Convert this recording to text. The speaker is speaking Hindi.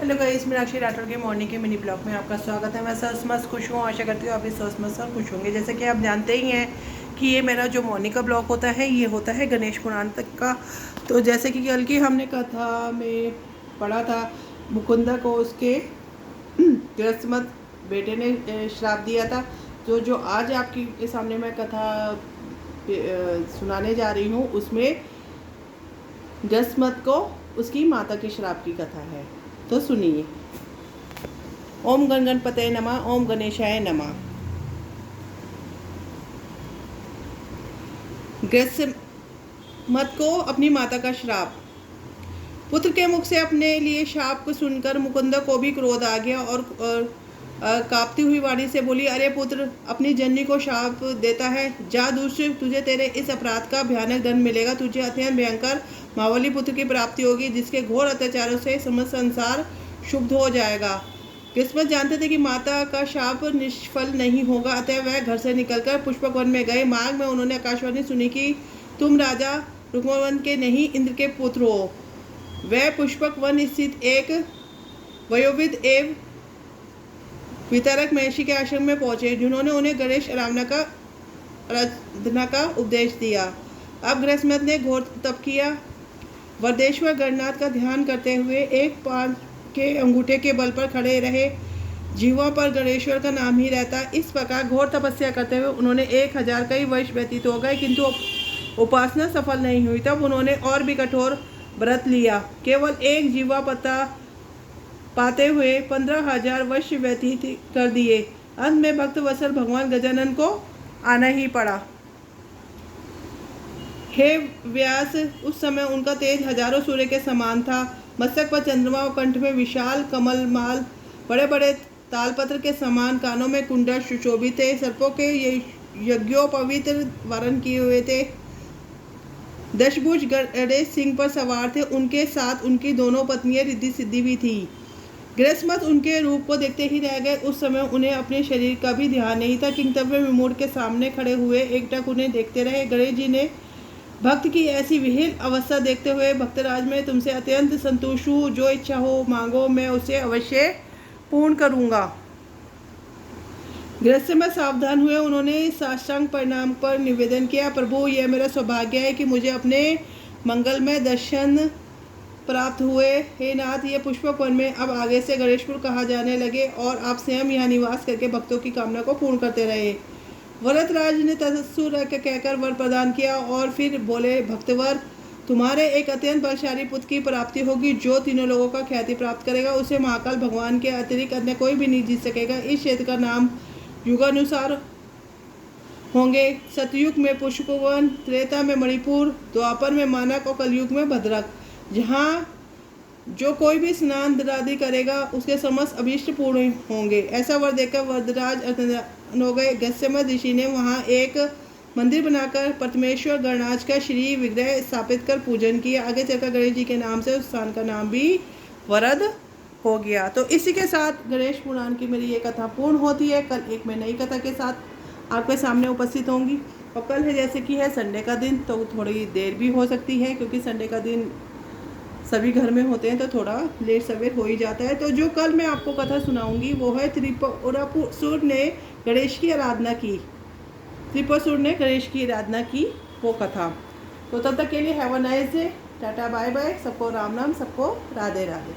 हेलो गाइस, मीनाक्षी राठौर के मॉर्निंग के मिनी ब्लॉग में आपका स्वागत है। मैं सच मस्त खुश हूँ। आशा करती हूँ आप भी सच मस्त और खुश होंगे। जैसे कि आप जानते ही हैं कि ये मेरा जो मॉर्निंग का ब्लॉग होता है ये होता है गणेश पुराण तक का। तो जैसे कि कल की हमने कथा में पढ़ा था, मुकुंदा को उसके गृहस्थ बेटे ने श्राप दिया था। तो जो आज आपके सामने मैं कथा सुनाने जा रही हूँ उसमें गृहस्थ को उसकी माता के श्राप की कथा है। तो सुनिए। ओम गण गणपतये नमः, ओम गणेशाय नमः। गृहस्थ को अपनी माता का श्राप। पुत्र के मुख से अपने लिए शाप को सुनकर मुकुंदा को भी क्रोध आ गया और कांपती हुई वाणी से बोली, अरे पुत्र, अपनी जननी को शाप देता है। जा दूसरे, तुझे तेरे इस अपराध का भयानक दंड मिलेगा। तुझे अत्यंत भयंकर मावली पुत्र की प्राप्ति होगी, जिसके घोर अत्याचारों से समस्त संसार शुद्ध हो जाएगा। किस्मत जानते थे कि माता का शाप निष्फल नहीं होगा, अतः वह घर से निकलकर पुष्पक वन में गए। मार्ग में उन्होंने आकाशवाणी सुनी कि तुम राजा रुक्मवन के नहीं, इंद्र के पुत्र हो। वह पुष्पक वन स्थित एक वयोवृद्ध एवं वितरक महर्षि के आश्रम में पहुंचे, जिन्होंने उन्हें गणेश आराधना का उपदेश दिया। अब गृहस्थ ने घोर तप किया। वरदेश्वर गणनाथ का ध्यान करते हुए एक पांव के अंगूठे के बल पर खड़े रहे। जीवों पर गणेश्वर का नाम ही रहता। इस प्रकार घोर तपस्या करते हुए उन्होंने 1000 कई वर्ष व्यतीत हो गए, किंतु उपासना सफल नहीं हुई। तब उन्होंने और भी कठोर व्रत लिया। केवल एक जीवा पता पाते हुए 15,000 वर्ष व्यतीत कर दिए। अंत में भक्त वत्सल भगवान गजानन को आना ही पड़ा। हे व्यास, उस समय उनका तेज हजारों सूर्य के समान था। मस्तक पर चंद्रमा और कंठ में विशाल कमल माल, बड़े बड़े तालपत्र के समान कानों में कुंडल सुशोभित थे। सर्पों के यज्ञोपवीत वर्ण किए हुए थे। दशभुज गणेश सिंह पर सवार थे। उनके साथ उनकी दोनों पत्नियां रिद्धि सिद्धि भी थी। गृहस्थ उनके रूप को देखते ही रह गए। उस समय उन्हें अपने शरीर का भी ध्यान नहीं था। किंतव्य विमूढ़ के सामने खड़े हुए एकटक उन्हें देखते रहे। गणेश जी ने भक्त की ऐसी विहीन अवस्था देखते हुए, भक्तराज, मैं तुमसे अत्यंत संतुष्ट हूँ। जो इच्छा हो मांगो, मैं उसे अवश्य पूर्ण करूँगा। गृहस्थ में सावधान हुए। उन्होंने साष्टांग प्रणाम पर निवेदन किया, प्रभु, यह मेरा सौभाग्य है कि मुझे अपने मंगलमय दर्शन प्राप्त हुए। हे नाथ, ये पुष्पक वन में अब आगे से गणेशपुर कहा जाने लगे और आप स्वयं यहाँ निवास करके भक्तों की कामना को पूर्ण करते रहे। वरदराज ने तत्सु कहकर वर प्रदान किया और फिर बोले, भक्तवर, तुम्हारे एक अत्यंत बलशाली पुत्र की प्राप्ति होगी, जो तीनों लोगों का ख्याति प्राप्त करेगा। उसे महाकाल भगवान के अतिरिक्त अन्य कोई भी नहीं जीत सकेगा। इस क्षेत्र का नाम युगानुसार होंगे। सतयुग में पुष्पवन, त्रेता में मणिपुर, द्वापर में मानक और कलयुग में भद्रक। जहाँ जो कोई भी स्नान दरादि करेगा उसके समस्त अभीष्ट पूर्ण होंगे। ऐसा वर देकर वरदराज हो गए। गस्यमत ऋषि ने वहाँ एक मंदिर बनाकर परमेश्वर गणराज का श्री विग्रह स्थापित कर पूजन किया। आगे चलकर गणेश जी के नाम से उस स्थान का नाम भी वरद हो गया। तो इसी के साथ गणेश पुराण की मेरी ये कथा पूर्ण होती है। कल एक मैं नई कथा के साथ आपके सामने उपस्थित होंगी। और कल है जैसे कि है संडे का दिन, तो थोड़ी देर भी हो सकती है, क्योंकि संडे का दिन सभी घर में होते हैं तो थोड़ा लेट सवेर हो ही जाता है। तो जो कल मैं आपको कथा सुनाऊंगी वो है त्रिपुरासुर ने गणेश की आराधना की। त्रिपुरासुर ने गणेश की आराधना की वो कथा। तो तब तक के लिए have a nice day. Tata bye bye. सबको राम राम, सबको राधे राधे।